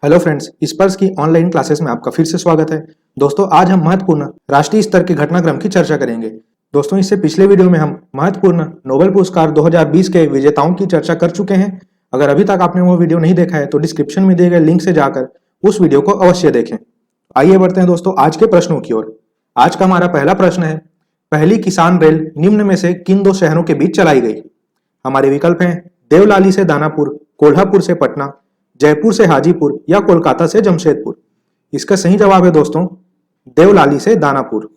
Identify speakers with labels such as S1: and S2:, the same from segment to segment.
S1: Hello friends, स्पर्श की online classes में आपका फिर से स्वागत है। दोस्तों, आज हम महत्वपूर्ण राष्ट्रीय स्तर के घटनाक्रम की चर्चा करेंगे। दोस्तों, इससे पिछले वीडियो में हम महत्वपूर्ण नोबेल पुरस्कार 2020 के विजेताओं की चर्चा कर चुके हैं। अगर अभी तक आपने वो वीडियो नहीं देखा है तो डिस्क्रिप्शन में दिए गए लिंक से जाकर उस वीडियो को अवश्य देखें। आइए बढ़ते हैं दोस्तों आज के प्रश्नों की ओर। आज का हमारा पहला प्रश्न है, पहली किसान रेल निम्न में से किन दो शहरों के बीच चलाई गई? हमारे विकल्प हैं देवलाली से दानापुर, कोल्हापुर से पटना, जयपुर से हाजीपुर या कोलकाता से जमशेदपुर। इसका सही जवाब है दोस्तों देवलाली से दानापुर।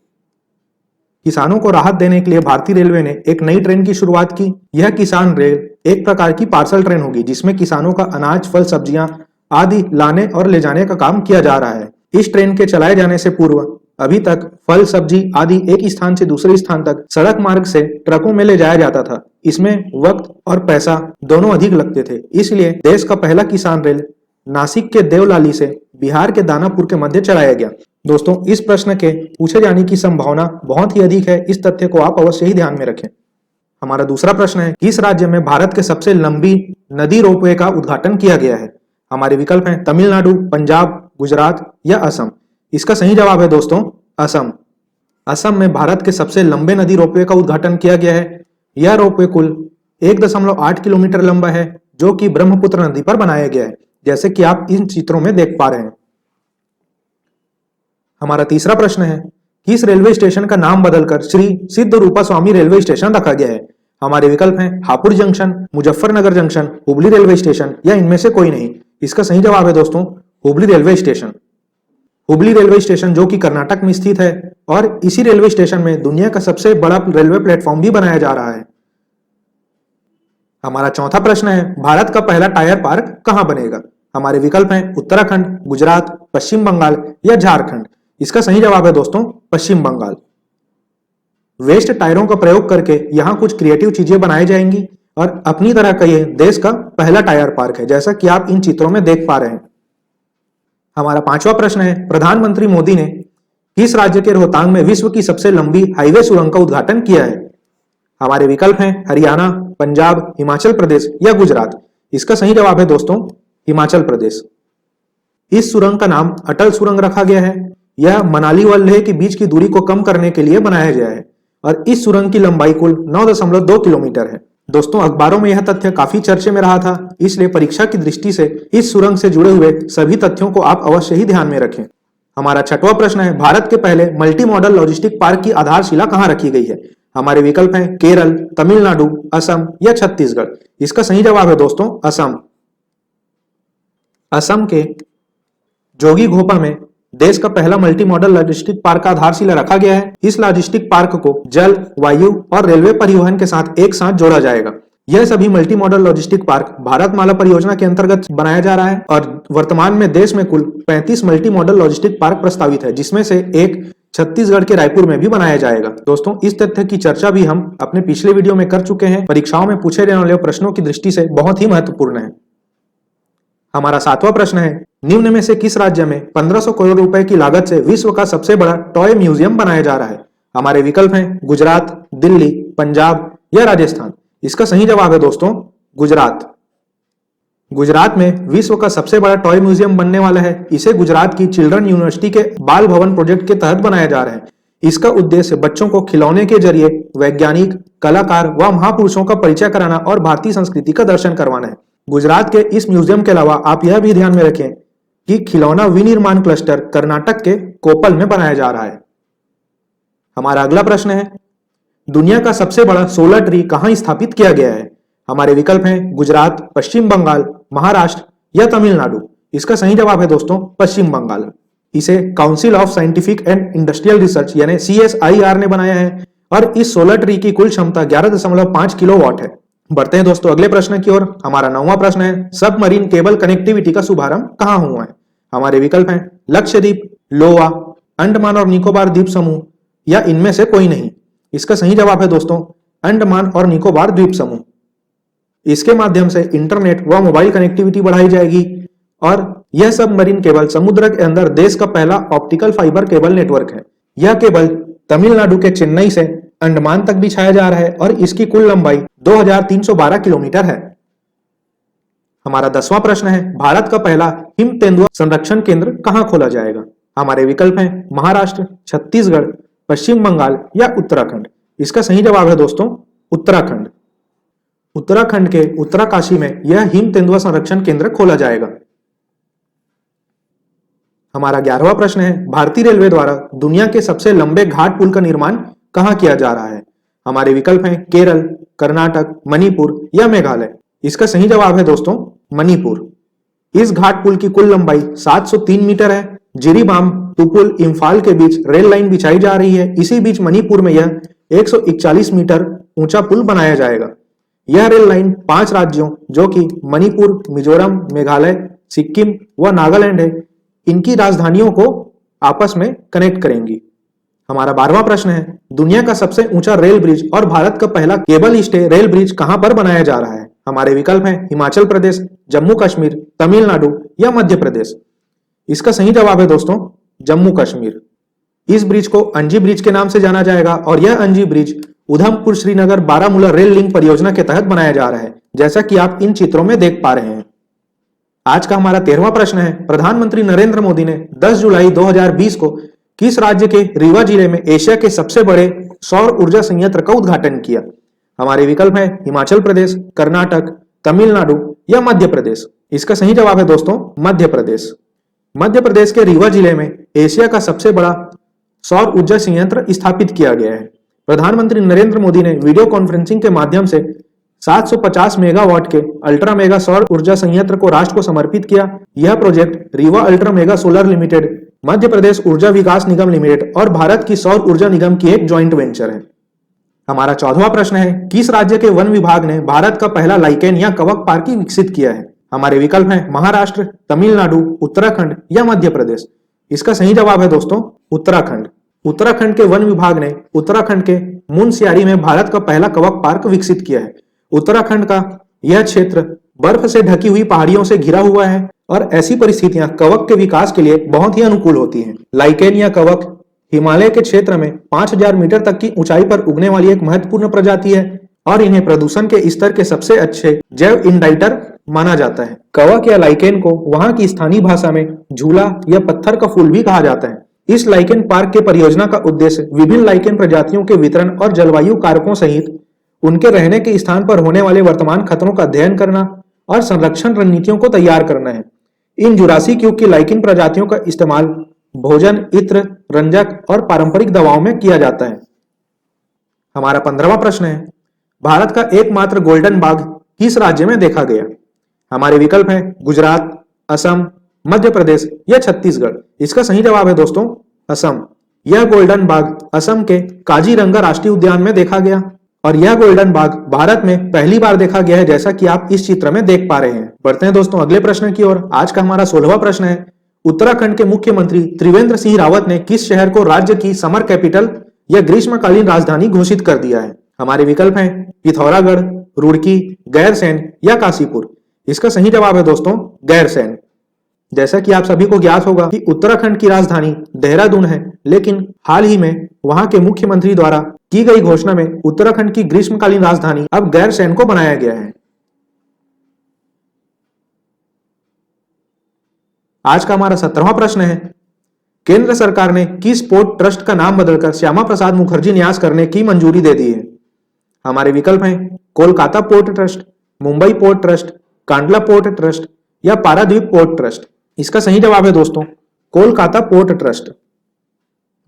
S1: किसानों को राहत देने के लिए भारतीय रेलवे ने एक नई ट्रेन की शुरुआत की। यह किसान रेल एक प्रकार की पार्सल ट्रेन होगी जिसमें किसानों का अनाज, फल, सब्जियां आदि लाने और ले जाने का काम किया जा रहा है। इस ट्रेन के चलाए जाने से पूर्व अभी तक फल, सब्जी आदि एक स्थान से दूसरे स्थान तक सड़क मार्ग से ट्रकों में ले जाया जाता था। इसमें वक्त और पैसा दोनों अधिक लगते थे, इसलिए देश का पहला किसान रेल नासिक के देवलाली से बिहार के दानापुर के मध्य चलाया गया। दोस्तों, इस प्रश्न के पूछे जाने की संभावना बहुत ही अधिक है, इस तथ्य को आप अवश्य ही ध्यान में रखें। हमारा दूसरा प्रश्न है, किस राज्य में भारत के सबसे लंबी नदी रोपवे का उद्घाटन किया गया है? हमारे विकल्प हैं तमिलनाडु, पंजाब, गुजरात या असम। इसका सही जवाब है दोस्तों असम। असम में भारत के सबसे लंबे नदी रोपवे का उद्घाटन किया गया है। यह रोपवे कुल 1.8 किलोमीटर लंबा है जो कि ब्रह्मपुत्र नदी पर बनाया गया है, जैसे कि आप इन चित्रों में देख पा रहे हैं। हमारा तीसरा प्रश्न है, किस रेलवे स्टेशन का नाम बदलकर श्री सिद्ध रूपा स्वामी रेलवे स्टेशन रखा गया है? हमारे विकल्प हैं Hapur junction, Muzaffarnagar junction, Hubli railway station या इनमें से कोई नहीं। इसका सही जवाब है दोस्तों Hubli railway station. Hubli railway station जो कि कर्नाटक में स्थित है और इसी रेलवे स्टेशन में दुनिया का सबसे बड़ा रेलवे प्लेटफॉर्म भी बनाया जा रहा है। हमारा चौथा प्रश्न है, भारत का पहला टायर पार्क कहां बनेगा? हमारे विकल्प हैं उत्तराखंड, गुजरात, पश्चिम बंगाल या झारखंड। इसका सही जवाब है दोस्तों पश्चिम बंगाल। वेस्ट टायरों का प्रयोग करके यहां कुछ क्रिएटिव चीजें बनाई जाएंगी और अपनी तरह का यह देश का पहला टायर पार्क है, जैसा कि आप इन चित्रों में देख पा रहे हैं। हमारा पांचवा प्रश्न है, प्रधानमंत्री मोदी ने किस राज्य के रोहतांग में विश्व की सबसे लंबी हाईवे सुरंग का उद्घाटन किया है? हमारे विकल्प हैं हरियाणा, पंजाब, हिमाचल प्रदेश या गुजरात। इसका सही जवाब है दोस्तों हिमाचल प्रदेश। इस सुरंग का नाम अटल सुरंग रखा गया है। यह मनाली व लेह के बीच की दूरी को कम करने के लिए बनाया गया है और इस सुरंग की लंबाई कुल 9.2 किलोमीटर है। दोस्तों, अखबारों में यह तथ्य काफी चर्चे में रहा था, इसलिए परीक्षा की दृष्टि से इस सुरंग से जुड़े हुए सभी तथ्यों को आप अवश्य ही ध्यान में रखें। हमारा छठवां प्रश्न है, भारत के पहले मल्टी मॉडल लॉजिस्टिक पार्क की आधारशिला कहां रखी गई है? हमारे विकल्प हैं केरल, तमिलनाडु, असम या छत्तीसगढ़। इसका सही जवाब है दोस्तों असम। असम के जोगी घोपा में देश का पहला मल्टी मॉडल लॉजिस्टिक पार्क का आधारशिला रखा गया है। इस लॉजिस्टिक पार्क को जल, वायु और रेलवे परिवहन के साथ एक साथ जोड़ा जाएगा। यह सभी multi modal logistic park Bharatmala परियोजना के अंतर्गत बनाया जा रहा है और वर्तमान में देश में कुल 35 मल्टी मॉडल लॉजिस्टिक पार्क प्रस्तावित है, जिसमें से एक छत्तीसगढ़ के रायपुर में भी बनाया जाएगा। दोस्तों, इस तथ्य की चर्चा भी हम अपने पिछले वीडियो में कर चुके हैं। परीक्षाओं में पूछे जाने वाले प्रश्नों की दृष्टि से बहुत ही महत्वपूर्ण है। हमारा सातवां प्रश्न है, निम्न में से किस राज्य में 1500 करोड़ रुपए की लागत से विश्व का सबसे बड़ा टॉय म्यूजियम बनाया जा रहा है? हमारे विकल्प हैं गुजरात, दिल्ली, पंजाब या राजस्थान। इसका सही जवाब है दोस्तों गुजरात। गुजरात में विश्व का सबसे बड़ा टॉय म्यूजियम बनने वाला है। इसे गुजरात की चिल्ड्रन यूनिवर्सिटी के बाल भवन प्रोजेक्ट के तहत बनाया जा रहा है। इसका उद्देश्य बच्चों को खिलौने के जरिए वैज्ञानिक, कलाकार व महापुरुषों का परिचय कराना और भारतीय संस्कृति का दर्शन करवाना है। गुजरात के इस म्यूजियम के अलावा आप यह भी ध्यान में रखें कि खिलौना विनिर्माण क्लस्टर कर्नाटक के कोप्पल में बनाया जा रहा है। हमारा अगला प्रश्न है, दुनिया का सबसे बड़ा सोलर ट्री कहां स्थापित किया गया है? हमारे विकल्प हैं गुजरात, पश्चिम बंगाल, महाराष्ट्र या तमिलनाडु। इसका सही जवाब है दोस्तों पश्चिम बंगाल। इसे council of scientific and industrial research यानी CSIR ने बनाया है और इस सोलर ट्री की कुल क्षमता 11.5 किलोवाट है। बढ़ते हैं दोस्तों अगले प्रश्न की ओर। हमारा 9वां प्रश्न है, सबमरीन केबल कनेक्टिविटी का शुभारंभ कहां हुआ है? हमारे विकल्प हैं लक्षद्वीप, लोवा, अंडमान और निकोबार द्वीप समूह या इनमें से कोई नहीं। इसका सही जवाब है दोस्तों अंडमान और निकोबार द्वीप समूह। इसके माध्यम से इंटरनेट व मोबाइल कनेक्टिविटी बढ़ाई जाएगी और यह सबमरीन केबल समुद्र के अंदर देश का पहला ऑप्टिकल फाइबर केबल नेटवर्क है। यह केबल तमिलनाडु के चेन्नई से अंडमान तक बिछाया जा रहा है और इसकी कुल लंबाई 2312 किलोमीटर है। हमारा 10वां प्रश्न है, भारत का पहला हिम तेंदुआ संरक्षण केंद्र कहां खोला जाएगा? हमारे विकल्प हैं महाराष्ट्र, छत्तीसगढ़, पश्चिम बंगाल या उत्तराखंड। इसका सही जवाब है दोस्तों उत्तराखंड। उत्तराखंड के उत्तरकाशी में यह हिम तेंदुआ संरक्षण केंद्र खोला जाएगा। हमारा 11वां प्रश्न है, भारतीय रेलवे द्वारा दुनिया के सबसे लंबे घाट पुल का निर्माण कहां किया जा रहा है? हमारे विकल्प हैं केरल, कर्नाटक, मणिपुर या मेघालय। इसका सही जवाब है दोस्तों मणिपुर। इस घाट पुल की कुल लंबाई 703 मीटर है। जिरीबाम तुपुल इम्फाल के बीच रेल लाइन बिछाई जा रही है। इसी बीच मणिपुर में यह 141 मीटर ऊंचा पुल बनाया जाएगा। यह रेल लाइन 5 राज्यों जो कि मणिपुर, मिजोरम, मेघालय, सिक्किम व नागालैंड है, इनकी राजधानियों को आपस में कनेक्ट करेंगी। हमारा 12वां प्रश्न है, दुनिया का सबसे ऊंचा रेल ब्रिज और भारत का पहला केबल स्टे रेल ब्रिज कहां पर बनाया जा रहा है? हमारे विकल्प हैं हिमाचल प्रदेश, जम्मू कश्मीर, तमिलनाडु या मध्य प्रदेश। इसका सही जवाब है दोस्तों जम्मू कश्मीर। इस ब्रिज को अंजी ब्रिज के नाम से जाना जाएगा और यह अंजी bridge Udhampur Srinagar Baramulla rail link परियोजना के तहत बनाया जा रहा है, जैसा कि आप इन चित्रों में देख पा रहे हैं। आज का हमारा 13वां प्रश्न है, प्रधानमंत्री नरेंद्र मोदी ने 10 जुलाई 2020 को किस राज्य के रीवा जिले में एशिया के सबसे बड़े सौर ऊर्जा संयंत्र का उद्घाटन किया? हमारे विकल्प हैं हिमाचल प्रदेश, कर्नाटक, तमिलनाडु या मध्य प्रदेश। इसका सही जवाब है दोस्तों मध्य प्रदेश। मध्य प्रदेश के रीवा जिले में एशिया का सबसे बड़ा सौर ऊर्जा संयंत्र स्थापित किया गया है। प्रधानमंत्री नरेंद्र मोदी ने वीडियो कॉन्फ्रेंसिंग के माध्यम से 750 मेगावाट के अल्ट्रा मेगा सौर ऊर्जा संयंत्र को राष्ट्र को समर्पित किया। यह project Rewa ultra mega solar limited, Madhya Pradesh Urja Vikas निगम लिमिटेड और भारत की सौर ऊर्जा निगम की एक ज्वाइंट वेंचर है। हमारा 14वां प्रश्न है, किस राज्य के वन विभाग ने भारत का पहला लाइकेन या कवक पार्क विकसित किया है? हमारे विकल्प हैं महाराष्ट्र, तमिलनाडु, उत्तराखंड या मध्य प्रदेश। इसका सही जवाब है दोस्तों उत्तराखंड। उत्तराखंड के वन विभाग ने उत्तराखंड के मुनस्यारी में भारत का पहला कवक पार्क विकसित किया है। उत्तराखंड का यह क्षेत्र बर्फ से ढकी हुई पहाड़ियों से घिरा हुआ है और ऐसी परिस्थितियां कवक के विकास के लिए बहुत ही अनुकूल होती हैं। लाइकेन या कवक हिमालय के क्षेत्र में 5000 मीटर तक की ऊंचाई पर उगने वाली एक महत्वपूर्ण प्रजाति है और इन्हें प्रदूषण के स्तर के सबसे अच्छे जैव इंडाइटर माना जाता है। कवक या लाइकेन को वहां की स्थानीय भाषा में झूला या पत्थर का फूल भी कहा जाता है। इस लाइकेन पार्क के परियोजना का उद्देश्य विभिन्न लाइकेन प्रजातियों के वितरण और जलवायु कारकों सहित उनके रहने के स्थान पर होने वाले वर्तमान खतरों का अध्ययन करना और संरक्षण रणनीतियों को तैयार करना है। इन जुरासिक युग की लाइकेन प्रजातियों का इस्तेमाल भोजन, इत्र, रंजक और पारंपरिक दवाओं में किया जाता है। हमारा 15वां प्रश्न है, भारत का एकमात्र गोल्डन बाघ किस राज्य में देखा गया? हमारे विकल्प हैं गुजरात, असम, मध्य प्रदेश या छत्तीसगढ़। इसका सही जवाब है दोस्तों असम। यह गोल्डन बाघ असम के काजीरंगा राष्ट्रीय उद्यान में देखा गया और यह गोल्डन बाघ भारत में पहली बार देखा गया है, जैसा कि आप इस चित्र में देख पा रहे हैं। बढ़ते हैं दोस्तों अगले प्रश्न की ओर। आज का हमारा 16वां प्रश्न है, उत्तराखंड के मुख्यमंत्री त्रिवेंद्र सिंह रावत ने किस शहर को राज्य की समर कैपिटल या ग्रीष्मकालीन राजधानी घोषित कर दिया है? हमारे विकल्प हैं पिथौरागढ़, रुड़की, गैरसैंण या काशीपुर। इसका सही जवाब है दोस्तों गैरसैंण। जैसा कि आप सभी को ज्ञात होगा कि उत्तराखंड की राजधानी देहरादून है, लेकिन हाल ही में वहां के मुख्यमंत्री द्वारा की गई घोषणा में उत्तराखंड की ग्रीष्मकालीन राजधानी अब गैरसैंण को बनाया गया है। आज का हमारा 17वां प्रश्न है, केंद्र सरकार ने किस पोर्ट ट्रस्ट का नाम बदलकर श्यामा प्रसाद मुखर्जी न्यास करने की मंजूरी दे दी है? हमारे विकल्प हैं Kolkata port trust, Mumbai port trust, Kandla port trust या पारादीप पोर्ट ट्रस्ट। इसका सही जवाब है दोस्तों कोलकाता पोर्ट ट्रस्ट।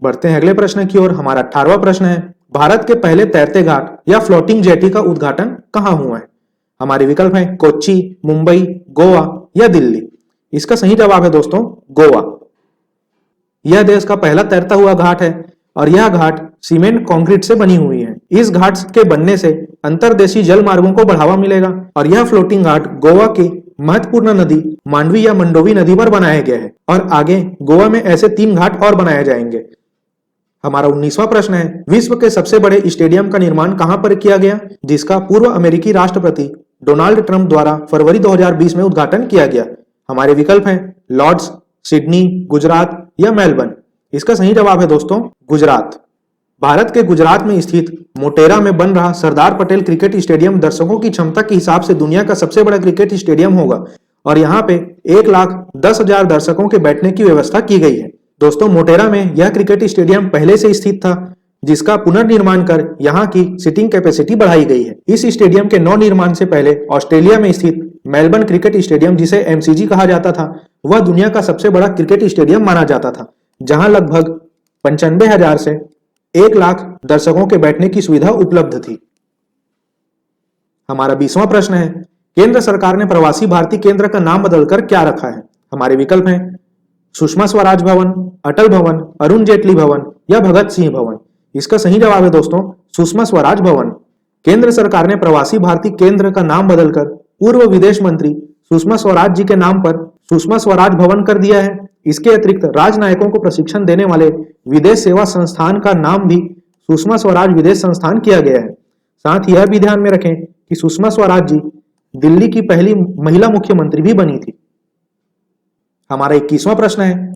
S1: बढ़ते हैं अगले प्रश्न की ओर। हमारा 18वां प्रश्न है, भारत के पहले तैरते घाट या फ्लोटिंग जेटी का उद्घाटन कहां हुआ है? हमारे विकल्प हैं कोच्चि, मुंबई, गोवा या दिल्ली। इसका सही जवाब है दोस्तों गोवा। यह देश का पहला तैरता हुआ घाट है और यह घाट सीमेंट कंक्रीट से बनी हुई है। इस घाट के बनने से अंतर्देशीय जल मार्गों को बढ़ावा मिलेगा और यह फ्लोटिंग घाट गोवा की महत्वपूर्ण नदी मांडवी या मंडोवी नदी पर बनाया गया है और आगे गोवा में ऐसे 3 घाट और बनाए जाएंगे। हमारा 19वां प्रश्न है, विश्व के सबसे बड़े स्टेडियम का निर्माण कहां पर किया गया, जिसका पूर्व अमेरिकी राष्ट्रपति डोनाल्ड ट्रंप द्वारा फरवरी 2020 में उद्घाटन किया गया? हमारे विकल्प हैं लॉर्ड्स, सिडनी, गुजरात या मेलबर्न। इसका सही जवाब है दोस्तों गुजरात। भारत के गुजरात में स्थित मोटेरा में बन रहा सरदार पटेल क्रिकेट स्टेडियम दर्शकों की क्षमता के हिसाब से दुनिया का सबसे बड़ा क्रिकेट स्टेडियम होगा और यहाँ पे 1,10,000 दर्शकों के बैठने की व्यवस्था की गई है। दोस्तों, मोटेरा में यह क्रिकेट स्टेडियम पहले से स्थित था, जिसका पुनर्निर्माण कर यहाँ की सीटिंग कैपेसिटी बढ़ाई गई है। इस स्टेडियम के नवनिर्माण से पहले ऑस्ट्रेलिया में स्थित मेलबर्न क्रिकेट स्टेडियम, जिसे एमसीजी कहा जाता था, वह दुनिया का सबसे बड़ा क्रिकेट स्टेडियम माना जाता था, जहां लगभग 95,000 से 1,00,000 दर्शकों के बैठने की सुविधा उपलब्ध थी। हमारा 20वां प्रश्न है, केंद्र सरकार ने प्रवासी भारतीय केंद्र का नाम बदलकर क्या रखा है? हमारे विकल्प हैं सुषमा स्वराज भवन, अटल भवन, अरुण जेटली भवन या भगत सिंह भवन। इसका सही जवाब है दोस्तों सुषमा स्वराज भवन। केंद्र सरकार ने प्रवासी भारतीय केंद्र का नाम बदलकर पूर्व विदेश मंत्री सुषमा स्वराज जी के नाम पर सुषमा स्वराज भवन कर दिया है। इसके अतिरिक्त राजनयिकों को प्रशिक्षण देने वाले विदेश सेवा संस्थान का नाम भी सुषमा स्वराज विदेश संस्थान किया गया है। साथ ही यह भी ध्यान में रखें कि सुषमा स्वराज जी दिल्ली की पहली महिला मुख्यमंत्री भी बनी थी। हमारा 21वां प्रश्न है,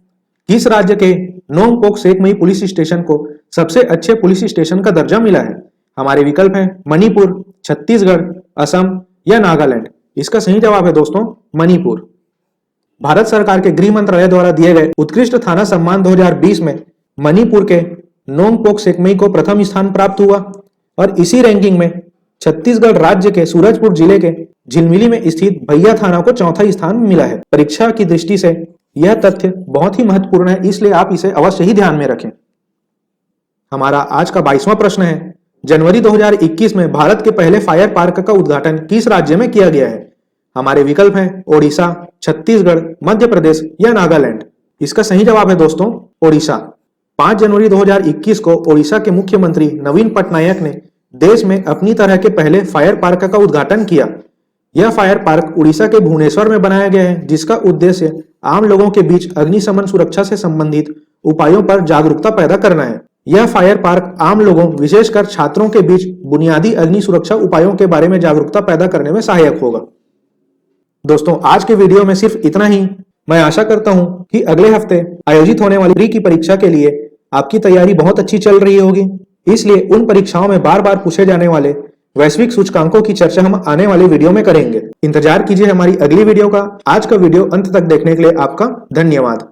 S1: किस राज्य के नोंगपोक सेकमई पुलिस स्टेशन को सबसे अच्छे पुलिस स्टेशन का दर्जा मिला है? हमारे विकल्प हैं मणिपुर, छत्तीसगढ़, असम या नागालैंड। इसका सही जवाब है दोस्तों मणिपुर। भारत सरकार के गृह मंत्रालय द्वारा दिए गए उत्कृष्ट थाना सम्मान 2020 में मणिपुर के नोंगपोक सेकमई को प्रथम स्थान प्राप्त हुआ और इसी रैंकिंग में छत्तीसगढ़ राज्य के सूरजपुर जिले के झिलमिली में स्थित भैया थाना को चौथा स्थान मिला है। परीक्षा की दृष्टि से यह तथ्य बहुत ही महत्वपूर्ण है, इसलिए आप इसे अवश्य ही ध्यान में रखें। हमारा आज का 22वां प्रश्न है, जनवरी 2021 में भारत के पहले फायर पार्क का उद्घाटन किस राज्य में किया गया है? हमारे विकल्प हैं ओडिशा, छत्तीसगढ़, मध्य प्रदेश या नागालैंड। इसका सही जवाब है दोस्तों ओडिशा। 5 जनवरी 2021 को ओडिशा के मुख्यमंत्री नवीन पटनायक ने देश में अपनी तरह के पहले फायर पार्क का उद्घाटन किया। यह फायर पार्क उड़ीसा के भुवनेश्वर में बनाया गया है, जिसका उद्देश्य आम लोगों के बीच अग्निशमन सुरक्षा से संबंधित उपायों पर जागरूकता पैदा करना है। यह फायर पार्क आम लोगों, विशेषकर छात्रों के बीच बुनियादी अग्नि सुरक्षा उपायों के बारे में जागरूकता पैदा करने में सहायक होगा। दोस्तों, आज के वीडियो में सिर्फ इतना ही। मैं आशा करता हूं कि अगले हफ्ते आयोजित होने वाली प्री की परीक्षा के लिए आपकी तैयारी बहुत अच्छी चल रही होगी। इसलिए उन परीक्षाओं में बार बार पूछे जाने वाले वैश्विक सूचकांकों की चर्चा हम आने वाले वीडियो में करेंगे। इंतजार कीजिए हमारी अगली वीडियो का। आज का वीडियो अंत तक देखने के लिए आपका धन्यवाद।